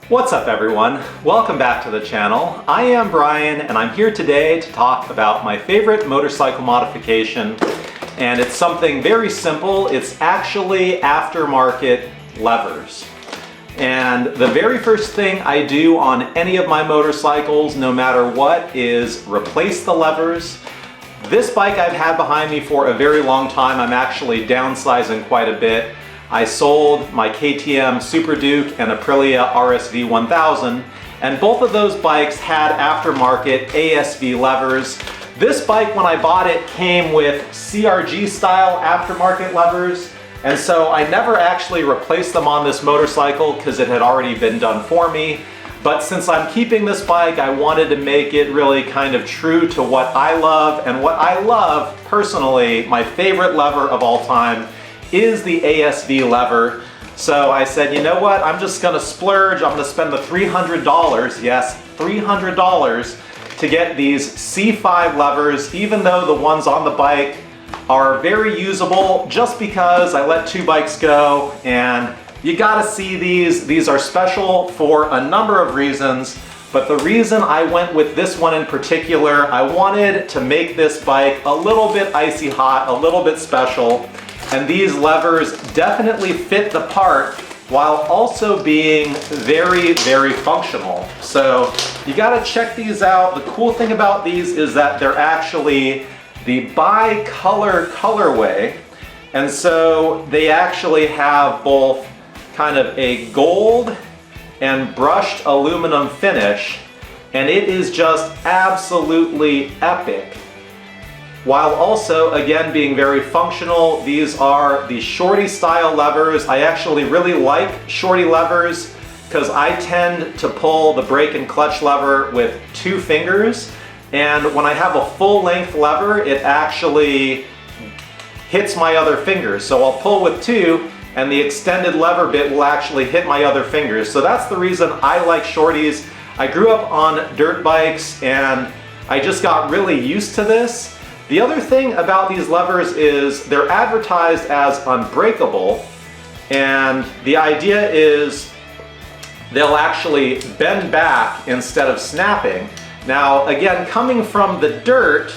What's up everyone? Welcome back to the channel. I am Brian and I'm here today to talk about my favorite motorcycle modification, and it's something very simple. It's actually aftermarket levers. And the very first thing I do on any of my motorcycles, no matter what, is replace the levers. This bike I've had behind me for a very long time. I'm actually downsizing quite a bit. I sold my KTM Super Duke and Aprilia RSV 1000, and both of those bikes had aftermarket ASV levers. This bike, when I bought it, came with CRG style aftermarket levers, and so I never actually replaced them on this motorcycle because it had already been done for me. But since I'm keeping this bike, I wanted to make it really kind of true to what I love, and what I love personally, my favorite lever of all time, is the ASV lever. So I said, you know what, I'm just gonna splurge. I'm gonna spend the $300, yes, $300 to get these C5 levers, even though the ones on the bike are very usable, just because I let two bikes go, and you gotta see these. These are special for a number of reasons, but the reason I went with this one in particular, I wanted to make this bike a little bit icy hot, a little bit special. And these levers definitely fit the part while also being very, very functional. So you gotta check these out. The cool thing about these is that they're actually the Bicolor colorway. And so they actually have both kind of a gold and brushed aluminum finish. And it is just absolutely epic, while also, again, being very functional. These are the shorty style levers. I actually really like shorty levers because I tend to pull the brake and clutch lever with two fingers. And when I have a full length lever, it actually hits my other fingers. So I'll pull with two and the extended lever bit will actually hit my other fingers. So that's the reason I like shorties. I grew up on dirt bikes and I just got really used to this. The other thing about these levers is they're advertised as unbreakable, and the idea is they'll actually bend back instead of snapping. Now, again, coming from the dirt,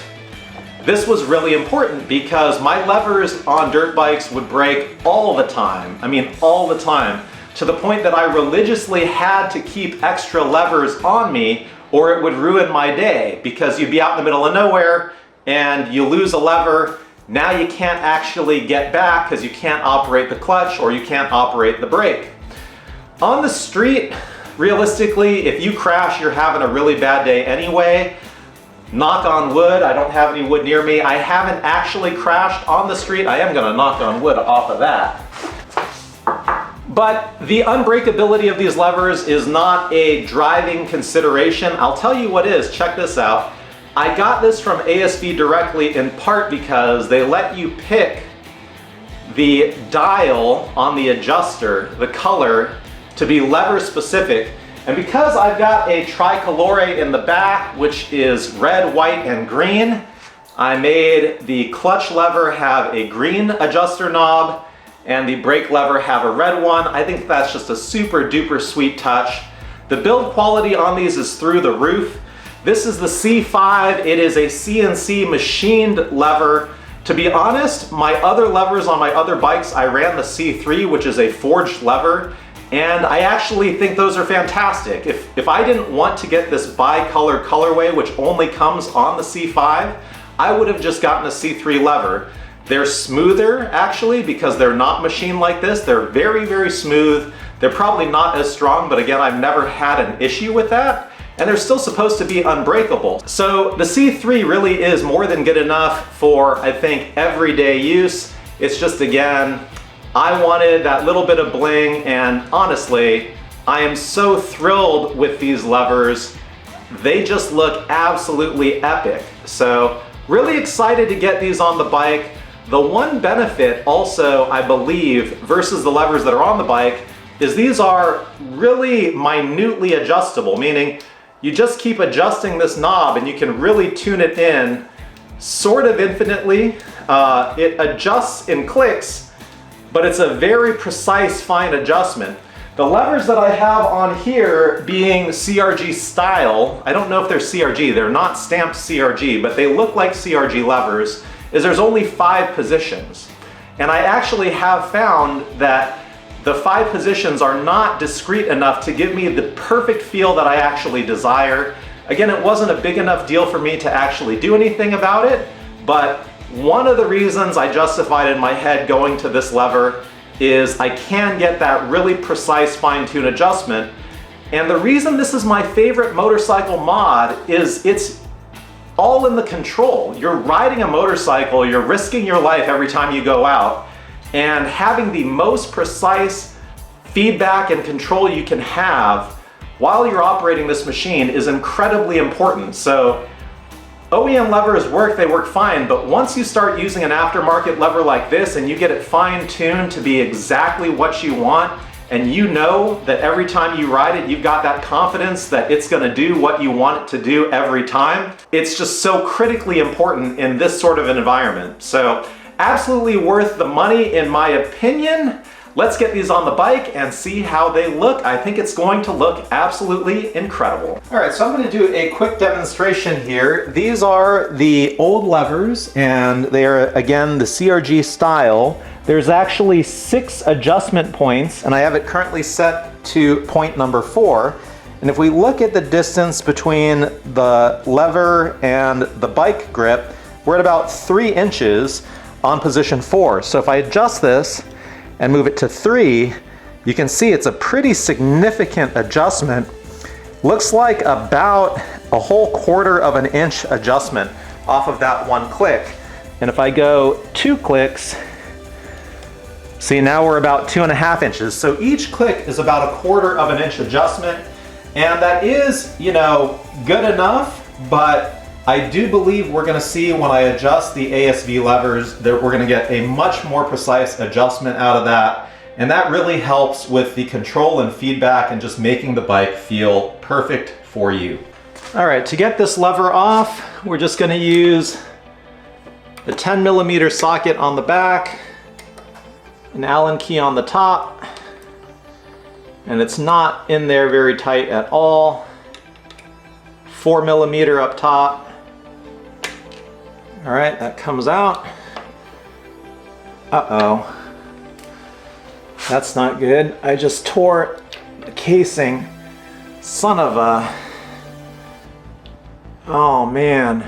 this was really important because my levers on dirt bikes would break all the time. I mean, all the time, to the point that I religiously had to keep extra levers on me or it would ruin my day, because you'd be out in the middle of nowhere and you lose a lever. Now you can't actually get back because you can't operate the clutch or you can't operate the brake. On the street, realistically, if you crash, you're having a really bad day anyway. Knock on wood, I don't have any wood near me. I haven't actually crashed on the street. I am gonna knock on wood off of that. But the unbreakability of these levers is not a driving consideration. I'll tell you what is, check this out. I got this from ASV directly, in part because they let you pick the dial on the adjuster, the color, to be lever specific. And because I've got a Bicolore in the back, which is red, white, and green, I made the clutch lever have a green adjuster knob and the brake lever have a red one. I think that's just a super duper sweet touch. The build quality on these is through the roof. This is the C5. It is a CNC machined lever. To be honest, my other levers on my other bikes, I ran the C3, which is a forged lever, and I actually think those are fantastic. If I didn't want to get this Bicolor colorway, which only comes on the C5, I would have just gotten a C3 lever. They're smoother, actually, because they're not machined like this. They're very, very smooth. They're probably not as strong, but again, I've never had an issue with that. And they're still supposed to be unbreakable. So the C3 really is more than good enough for, I think, everyday use. It's just, again, I wanted that little bit of bling, and honestly, I am so thrilled with these levers. They just look absolutely epic. So really excited to get these on the bike. The one benefit also, I believe, versus the levers that are on the bike, is these are really minutely adjustable, meaning you just keep adjusting this knob and you can really tune it in sort of infinitely. It adjusts in clicks, but it's a very precise, fine adjustment. The levers that I have on here being CRG style, I don't know if they're CRG, they're not stamped CRG, but they look like CRG levers, is there's only 5 positions. And I actually have found that the 5 positions are not discrete enough to give me the perfect feel that I actually desire. Again, it wasn't a big enough deal for me to actually do anything about it, but one of the reasons I justified in my head going to this lever is I can get that really precise fine-tune adjustment. And the reason this is my favorite motorcycle mod is it's all in the control. You're riding a motorcycle, you're risking your life every time you go out, and having the most precise feedback and control you can have while you're operating this machine is incredibly important. So OEM levers work, they work fine, but once you start using an aftermarket lever like this and you get it fine-tuned to be exactly what you want, and you know that every time you ride it, you've got that confidence that it's gonna do what you want it to do every time, it's just so critically important in this sort of an environment. So absolutely worth the money in my opinion. Let's get these on the bike and see how they look. I think it's going to look absolutely incredible. All right, so I'm gonna do a quick demonstration here. These are the old levers, and they are, again, the CRG style. There's actually 6 adjustment points, and I have it currently set to point number 4. And if we look at the distance between the lever and the bike grip, we're at about 3 inches on position 4. So if I adjust this and move it to 3, you can see it's a pretty significant adjustment. Looks like about a whole 1/4 of an inch adjustment off of that one click. And if I go 2 clicks, see, now we're about 2.5 inches. So each click is about a 1/4 of an inch adjustment. And that is, you know, good enough, but I do believe we're gonna see when I adjust the ASV levers that we're gonna get a much more precise adjustment out of that. And that really helps with the control and feedback and just making the bike feel perfect for you. All right, to get this lever off, we're just gonna use the 10mm socket on the back, an Allen key on the top, and it's not in there very tight at all. 4mm up top. All right, that comes out. Uh-oh. That's not good. I just tore the casing. Son of a... Oh, man.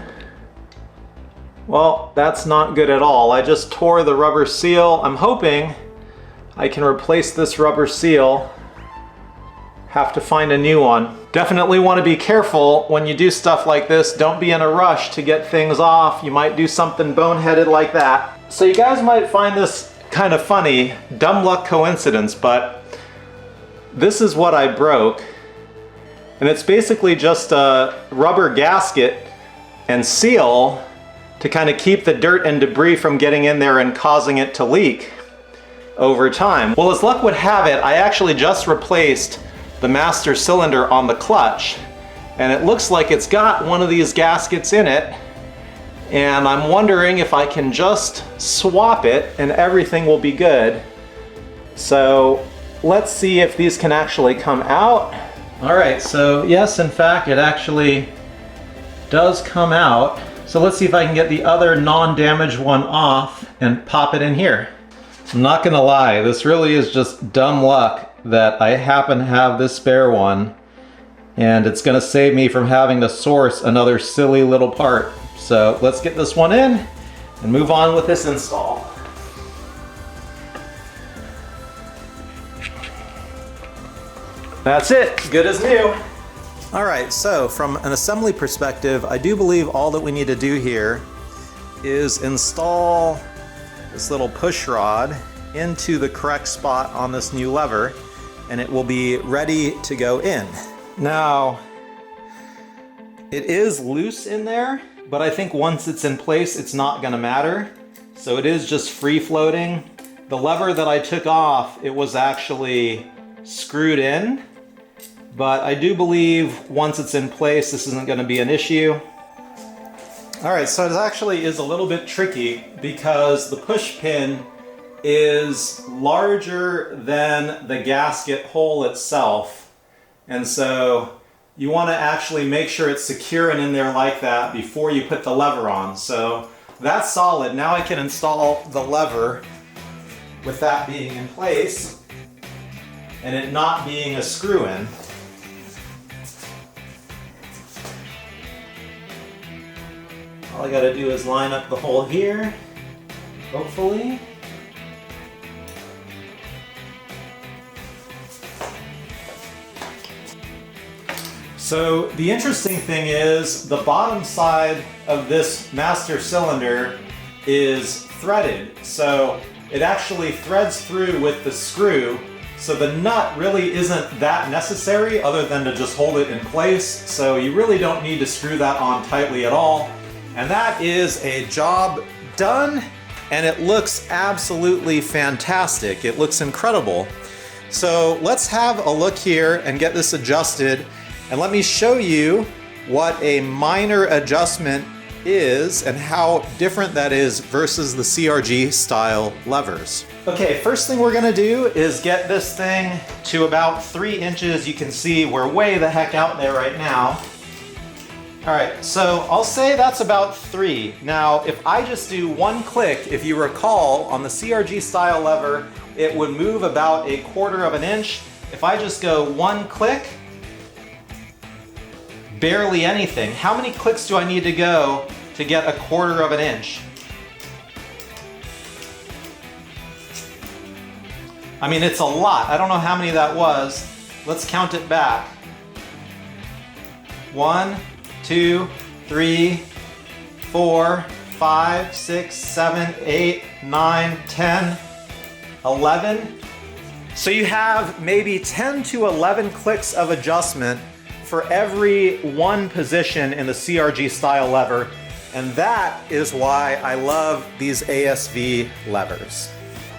Well, that's not good at all. I just tore the rubber seal. I'm hoping I can replace this rubber seal. Have to find a new one. Definitely want to be careful when you do stuff like this. Don't be in a rush to get things off. You might do something boneheaded like that. So you guys might find this kind of funny, dumb luck coincidence, but this is what I broke. And it's basically just a rubber gasket and seal to kind of keep the dirt and debris from getting in there and causing it to leak over time. Well, as luck would have it, I actually just replaced the master cylinder on the clutch, and it looks like it's got one of these gaskets in it, and I'm wondering if I can just swap it and everything will be good. So let's see if these can actually come out. All right, so yes, in fact, it actually does come out. So let's see if I can get the other non-damaged one off and pop it in here. I'm not gonna lie, this really is just dumb luck that I happen to have this spare one, and it's gonna save me from having to source another silly little part. So let's get this one in and move on with this install. That's it, good as new. All right, so from an assembly perspective, I do believe all that we need to do here is install this little push rod into the correct spot on this new lever, and it will be ready to go in. Now, it is loose in there, but I think once it's in place, it's not gonna matter. So it is just free floating. The lever that I took off, it was actually screwed in, but I do believe once it's in place, this isn't gonna be an issue. All right, so it actually is a little bit tricky because the push pin is larger than the gasket hole itself. And so you want to actually make sure it's secure and in there like that before you put the lever on. So that's solid. Now I can install the lever with that being in place and it not being a screw-in. All I gotta do is line up the hole here, hopefully. So the interesting thing is the bottom side of this master cylinder is threaded. So it actually threads through with the screw. So the nut really isn't that necessary other than to just hold it in place. So you really don't need to screw that on tightly at all. And that is a job done, and it looks absolutely fantastic. It looks incredible. So let's have a look here and get this adjusted. And let me show you what a minor adjustment is and how different that is versus the CRG style levers. Okay, first thing we're gonna do is get this thing to about 3 inches. You can see we're way the heck out there right now. All right, so I'll say that's about 3. Now, if I just do 1 click, if you recall, on the CRG style lever, it would move about 1/4 of an inch. If I just go 1 click, barely anything. How many clicks do I need to go to get 1/4 of an inch? I mean, it's a lot. I don't know how many that was. Let's count it back. 1, 2, 3, 4, 5, 6, 7, 8, 9, 10, 11. So you have maybe 10 to 11 clicks of adjustment for every 1 position in the CRG style lever, and that is why I love these ASV levers.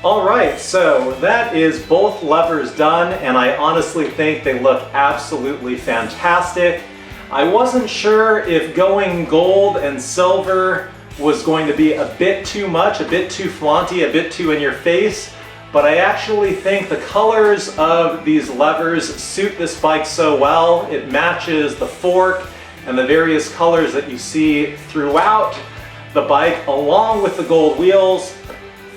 All right, so that is both levers done, and I honestly think they look absolutely fantastic. I wasn't sure if going gold and silver was going to be a bit too much, a bit too flaunty, a bit too in your face, but I actually think the colors of these levers suit this bike so well. It matches the fork and the various colors that you see throughout the bike, along with the gold wheels.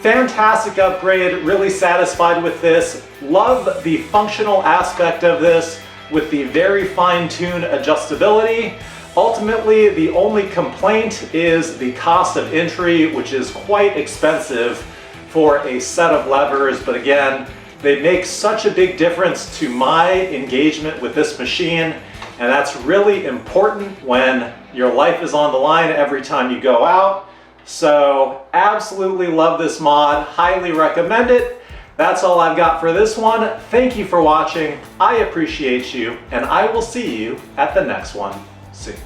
Fantastic upgrade, really satisfied with this. Love the functional aspect of this with the very fine-tuned adjustability. Ultimately, the only complaint is the cost of entry, which is quite expensive for a set of levers, but again, they make such a big difference to my engagement with this machine, and that's really important when your life is on the line every time you go out. So absolutely love this mod, highly recommend it. That's all I've got for this one. Thank you for watching. I appreciate you, and I will see you at the next one soon.